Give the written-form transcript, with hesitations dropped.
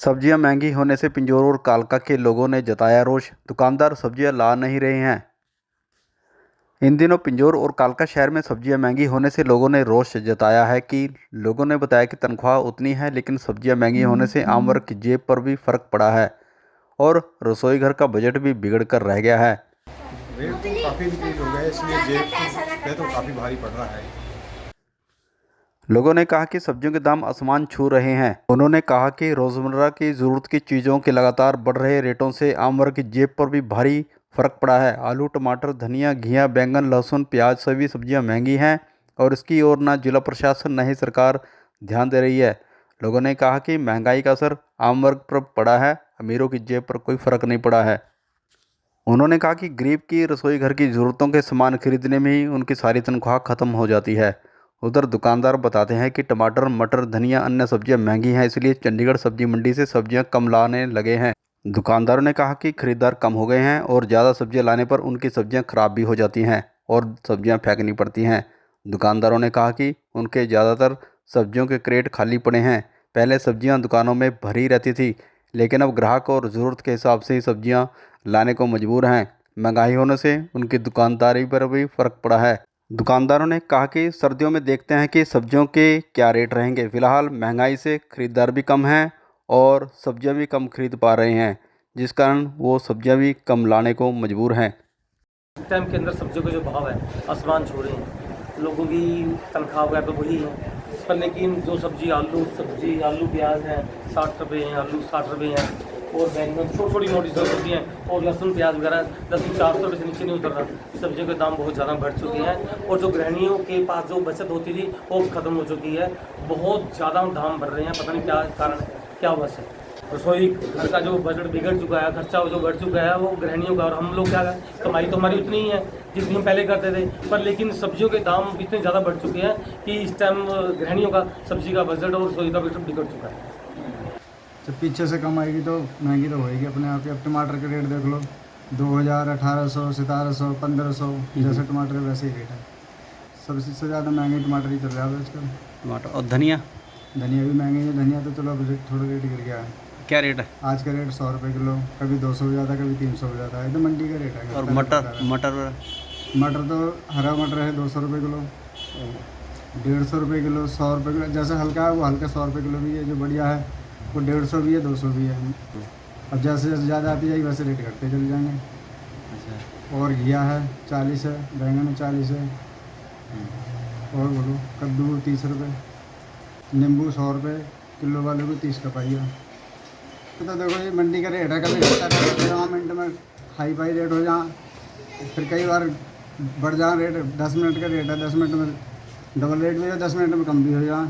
सब्जियां महंगी होने से पिंजौर और कालका के लोगों ने जताया रोष। दुकानदार सब्जियां ला नहीं रहे हैं। इन दिनों पिंजौर और कालका शहर में सब्जियां महंगी होने से लोगों ने रोष जताया है कि लोगों ने बताया कि तनख्वाह उतनी है, लेकिन सब्जियां महंगी होने से आम वर्ग की जेब पर भी फर्क पड़ा है और रसोई घर का बजट भी बिगड़ कर रह गया है। रेट तो काफ़ी इंक्रीज हो गया है, इसलिए जेब पे तो काफ़ी भारी पड़ रहा है। लोगों ने कहा कि सब्जियों के दाम आसमान छू रहे हैं। उन्होंने कहा कि रोजमर्रा की जरूरत की चीज़ों के लगातार बढ़ रहे रेटों से आम वर्ग की जेब पर भी भारी फर्क पड़ा है। आलू, टमाटर, धनिया, घिया, बैंगन, लहसुन, प्याज सभी सब्जियां महंगी हैं और इसकी ओर न जिला प्रशासन न ही सरकार ध्यान दे रही है। लोगों ने कहा कि महंगाई का असर आम वर्ग पर पड़ा है, अमीरों की जेब पर कोई फर्क नहीं पड़ा है। उन्होंने कहा कि गरीब की रसोई घर की ज़रूरतों के सामान खरीदने में ही उनकी सारी तनख्वाह खत्म हो जाती है। उधर दुकानदार बताते हैं कि टमाटर, मटर, धनिया, अन्य सब्जियां महंगी हैं, इसलिए चंडीगढ़ सब्जी मंडी से सब्जियां कम लाने लगे हैं। दुकानदारों ने कहा कि खरीदार कम हो गए हैं और ज़्यादा सब्जियां लाने पर उनकी सब्जियां खराब भी हो जाती हैं और सब्जियां फेंकनी पड़ती हैं। दुकानदारों ने कहा कि उनके ज़्यादातर सब्जियों के क्रेट खाली पड़े हैं। पहले सब्जियां दुकानों में भरी रहती थी, लेकिन अब ग्राहक और ज़रूरत के हिसाब से ही सब्जियां लाने को मजबूर हैं। महंगाई होने से उनकी दुकानदारी पर भी फ़र्क पड़ा है। दुकानदारों ने कहा कि सर्दियों में देखते हैं कि सब्जियों के क्या रेट रहेंगे। फ़िलहाल महंगाई से खरीदार भी कम हैं और सब्जियां भी कम खरीद पा रहे हैं, जिस कारण वो सब्जियां भी कम लाने को मजबूर हैं। इस टाइम के अंदर सब्जियों के जो भाव है आसमान छू रहे हैं। लोगों की तनख्वाह वगैरह तो वही है, पर लेकिन जो सब्जी आलू प्याज हैं 60 रुपये हैं, आलू 60 रुपये हैं और बैंगन छोटी मोटी सब्जी हैं और लहसुन प्याज वगैरह 400 रुपये से नीचे नहीं उतर रहा। सब्जियों के दाम बहुत ज़्यादा बढ़ चुके हैं और जो गृहिणियों के पास जो बचत होती थी वो ख़त्म हो चुकी है। बहुत ज़्यादा दाम बढ़ रहे हैं, पता नहीं क्या कारण है, क्या वजह से। रसोई घर का जो बजट बिगड़ चुका है, खर्चा जो बढ़ चुका है वो गृहिणियों का, और हम लोग क्या कमाई तो हमारी उतनी ही है जितनी हम पहले करते थे, पर लेकिन सब्जियों के दाम इतने ज़्यादा बढ़ चुके हैं कि इस टाइम गृहिणियों का सब्जी का बजट और रसोई का बजट बिगड़ चुका है। जब पीछे से कम आएगी तो महंगी तो होएगी अपने आप ही। अब टमाटर के रेट देख लो, 2000, 1800, 1700, 1500, जैसे टमाटर वैसे ही रेट है। सबसे ज़्यादा महंगे टमाटर ही चल रहा है आजकल। टमाटर और धनिया धनिया भी महंगी है। धनिया तो चलो अब थोड़ा रेट गिर गया है। क्या रेट है? आज का रेट 100 रुपये किलो, कभी 200 हो जाता है, कभी 300 हो जाता है। ये तो मंडी का रेट है। और मटर मटर तो हरा मटर है 200 रुपये किलो, 150 रुपये किलो, 100 रुपये किलो। जैसा हल्का है वो हल्का 100 रुपये किलो भी है, जो बढ़िया है वो 150 भी है, 200 भी है। अब जैसे जैसे ज़्यादा आती जाएगी वैसे रेट घटते चले जाएंगे। अच्छा। और घिया है 40 है, बैंगन 40 है, और बोलो कद्दू 30 रुपये, नींबू 100 रुपये किलो वाले को 30 का पाइया। तो देखो ये मंडी का रेट है, कभी घटता है, 5 मिनट में हाई फाई रेट हो जहाँ, फिर कई बार बढ़ जहाँ रेट। 10 मिनट का रेट है, 10 मिनट में डबल रेट भी है, 10 मिनट में कम भी हो जहाँ।